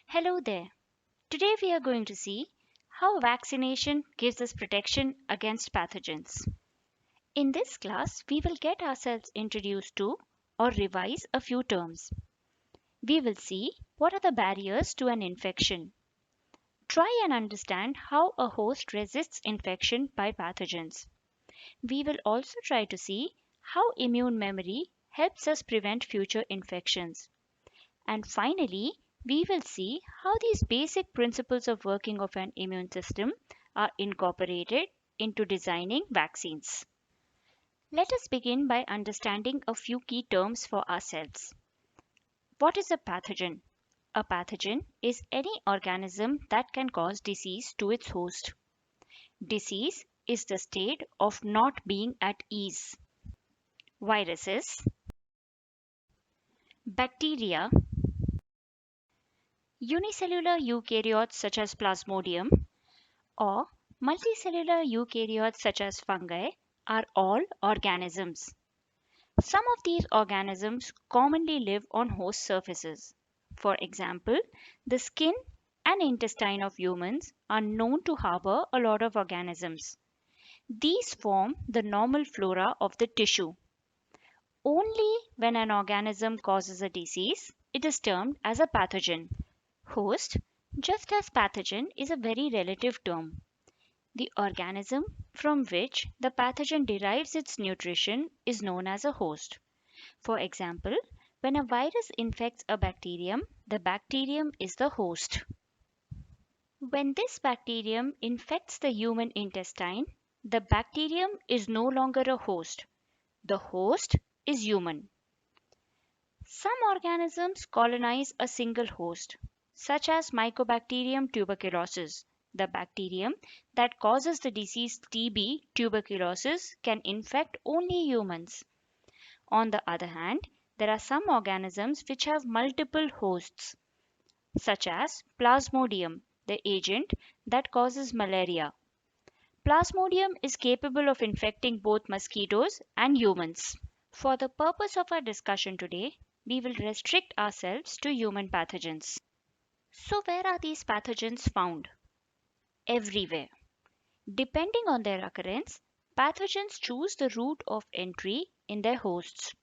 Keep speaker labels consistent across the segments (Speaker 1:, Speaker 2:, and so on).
Speaker 1: Hello there. Today we are going to see how vaccination gives us protection against pathogens. In this class, we will get ourselves introduced to or revise a few terms. We will see what are the barriers to an infection. Try and understand how a host resists infection by pathogens. We will also try to see how immune memory helps us prevent future infections. And finally, we will see how these basic principles of working of an immune system are incorporated into designing vaccines. Let us begin by understanding a few key terms for ourselves. What is a pathogen? A pathogen is any organism that can cause disease to its host. Disease is the state of not being at ease. Viruses, bacteria, unicellular eukaryotes such as Plasmodium, or multicellular eukaryotes such as fungi are all organisms. Some of these organisms commonly live on host surfaces. For example, the skin and intestine of humans are known to harbor a lot of organisms. These form the normal flora of the tissue. Only when an organism causes a disease, it is termed as a pathogen. Host, just as pathogen, is a very relative term. The organism from which the pathogen derives its nutrition is known as a host. For example, when a virus infects a bacterium, the bacterium is the host. When this bacterium infects the human intestine, the bacterium is no longer a host. The host is human. Some organisms colonize a single host, such as Mycobacterium tuberculosis. The bacterium that causes the disease TB tuberculosis can infect only humans. On the other hand, there are some organisms which have multiple hosts, such as Plasmodium, the agent that causes malaria. Plasmodium is capable of infecting both mosquitoes and humans. For the purpose of our discussion today, we will restrict ourselves to human pathogens. So, where are these pathogens found? Everywhere. Depending on their occurrence, pathogens choose the route of entry in their hosts.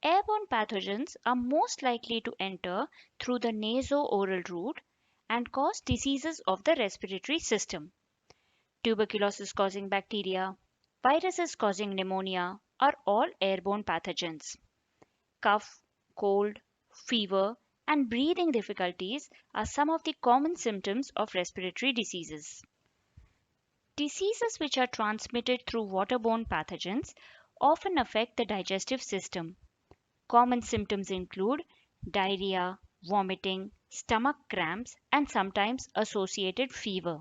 Speaker 1: Airborne pathogens are most likely to enter through the naso-oral route and cause diseases of the respiratory system. Tuberculosis causing bacteria, viruses causing pneumonia are all airborne pathogens. Cough, cold, fever, and breathing difficulties are some of the common symptoms of respiratory diseases. Diseases which are transmitted through waterborne pathogens often affect the digestive system. Common symptoms include diarrhea, vomiting, stomach cramps, and sometimes associated fever.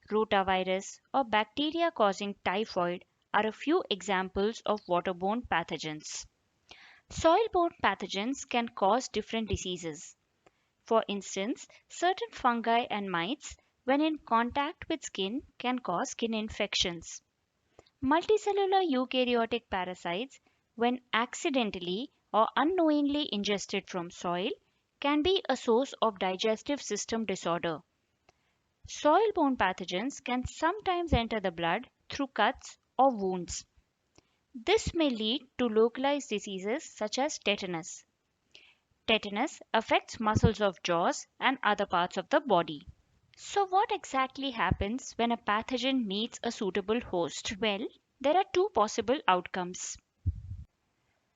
Speaker 1: Rotavirus or bacteria causing typhoid are a few examples of waterborne pathogens. Soil-borne pathogens can cause different diseases. For instance, certain fungi and mites, when in contact with skin, can cause skin infections. Multicellular eukaryotic parasites, when accidentally or unknowingly ingested from soil, can be a source of digestive system disorder. Soil-borne pathogens can sometimes enter the blood through cuts or wounds. This may lead to localized diseases such as tetanus. Tetanus affects muscles of jaws and other parts of the body. So, what exactly happens when a pathogen meets a suitable host? Well, there are two possible outcomes.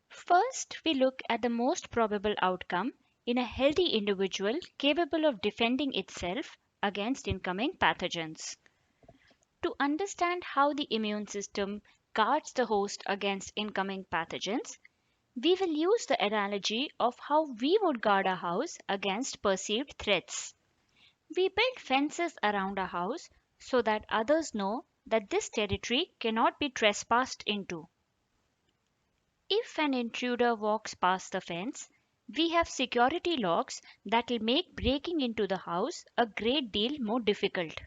Speaker 1: First, we look at the most probable outcome in a healthy individual capable of defending itself against incoming pathogens. To understand how the immune system guards the host against incoming pathogens, we will use the analogy of how we would guard a house against perceived threats. We build fences around a house so that others know that this territory cannot be trespassed into. If an intruder walks past the fence, we have security locks that will make breaking into the house a great deal more difficult.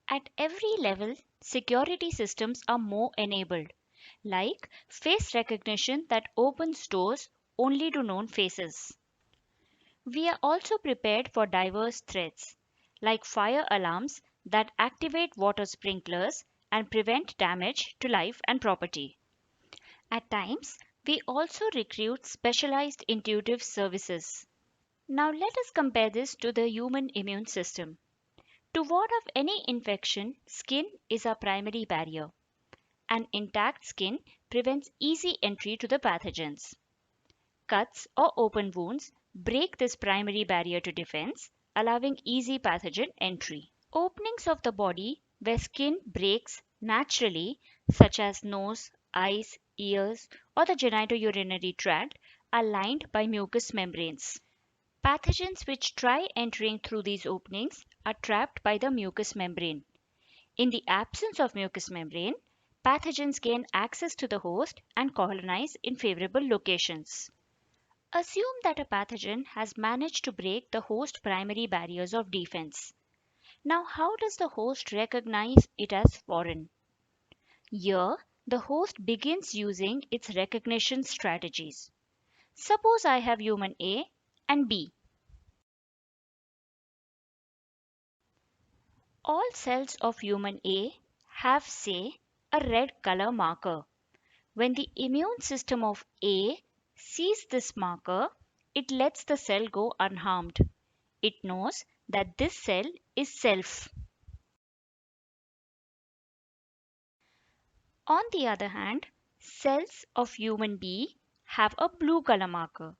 Speaker 1: At every level, security systems are more enabled, like face recognition that opens doors only to known faces. We are also prepared for diverse threats, like fire alarms that activate water sprinklers and prevent damage to life and property. At times, we also recruit specialized intuitive services. Now, let us compare this to the human immune system. To ward off any infection, skin is our primary barrier. An intact skin prevents easy entry to the pathogens. Cuts or open wounds break this primary barrier to defense, allowing easy pathogen entry. Openings of the body where skin breaks naturally, such as nose, eyes, ears, or the genitourinary tract, are lined by mucous membranes. Pathogens which try entering through these openings are trapped by the mucous membrane. In the absence of mucous membrane, pathogens gain access to the host and colonize in favorable locations. Assume that a pathogen has managed to break the host primary barriers of defense. Now, how does the host recognize it as foreign? Here, the host begins using its recognition strategies. Suppose I have human A and B. All cells of human A have, say, a red color marker. When the immune system of A sees this marker, it lets the cell go unharmed. It knows that this cell is self. On the other hand, cells of human B have a blue color marker.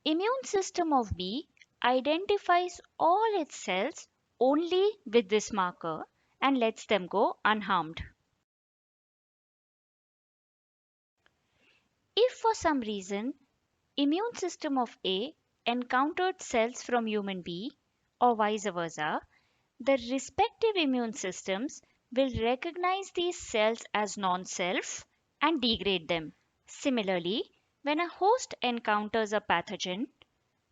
Speaker 1: Immune system of B identifies all its cells only with this marker and lets them go unharmed. If for some reason immune system of A encountered cells from human B or vice versa, the respective immune systems will recognize these cells as non-self and degrade them. Similarly, when a host encounters a pathogen,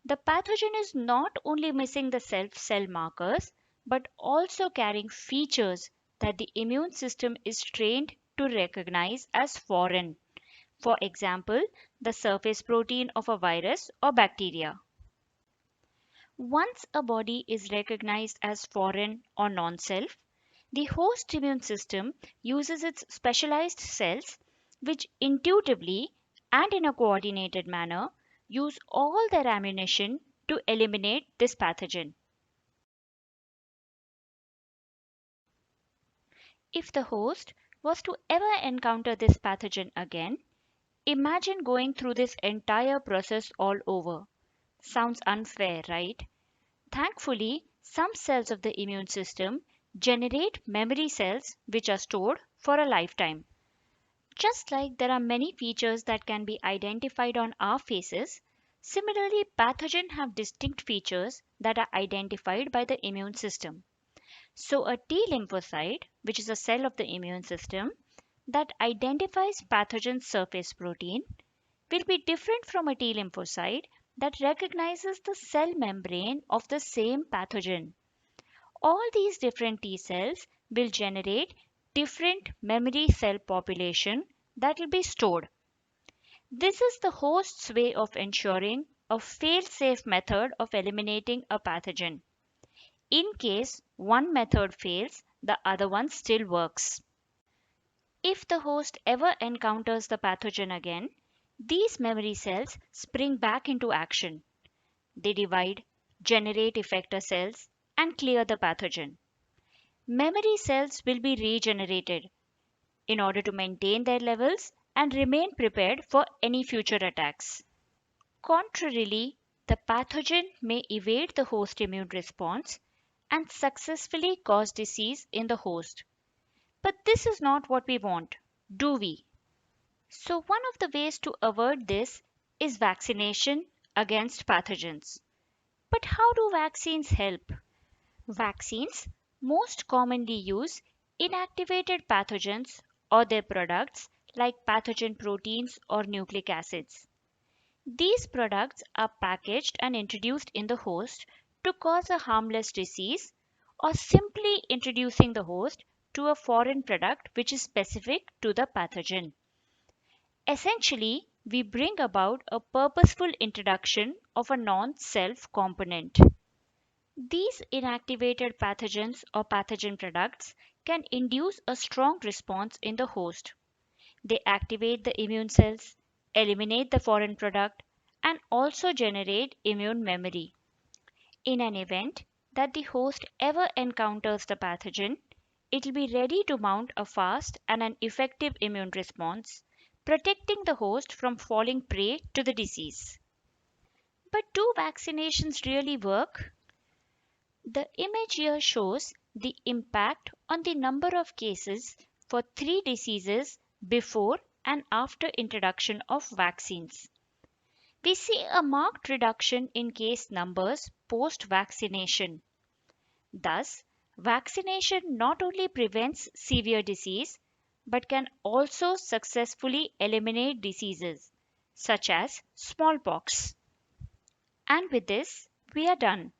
Speaker 1: the pathogen is not only missing the self cell markers but also carrying features that the immune system is trained to recognize as foreign. For example, the surface protein of a virus or bacteria. Once a body is recognized as foreign or non self, the host immune system uses its specialized cells, which intuitively and in a coordinated manner use all their ammunition to eliminate this pathogen. If the host was to ever encounter this pathogen again, imagine going through this entire process all over. Sounds unfair, right? Thankfully, some cells of the immune system generate memory cells which are stored for a lifetime. Just like there are many features that can be identified on our faces, similarly, pathogens have distinct features that are identified by the immune system. So, a T lymphocyte, which is a cell of the immune system that identifies pathogen surface protein, will be different from a T lymphocyte that recognizes the cell membrane of the same pathogen. All these different T cells will generate different memory cell population that will be stored. This is the host's way of ensuring a fail-safe method of eliminating a pathogen. In case one method fails, the other one still works. If the host ever encounters the pathogen again, these memory cells spring back into action. They divide, generate effector cells, and clear the pathogen. Memory cells will be regenerated in order to maintain their levels and remain prepared for any future attacks. Contrarily, the pathogen may evade the host immune response and successfully cause disease in the host. But this is not what we want, do we? So, one of the ways to avoid this is vaccination against pathogens. But how do vaccines help? Vaccines most commonly use inactivated pathogens or their products like pathogen proteins or nucleic acids. These products are packaged and introduced in the host to cause a harmless disease or simply introducing the host to a foreign product which is specific to the pathogen. Essentially, we bring about a purposeful introduction of a non self component. These inactivated pathogens or pathogen products can induce a strong response in the host. They activate the immune cells, eliminate the foreign product, and also generate immune memory. In an event that the host ever encounters the pathogen, it will be ready to mount a fast and an effective immune response, protecting the host from falling prey to the disease. But do vaccinations really work? The image here shows the impact on the number of cases for three diseases before and after introduction of vaccines. We see a marked reduction in case numbers post vaccination. Thus, vaccination not only prevents severe disease but can also successfully eliminate diseases such as smallpox. And with this, we are done.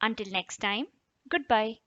Speaker 1: Until next time, goodbye.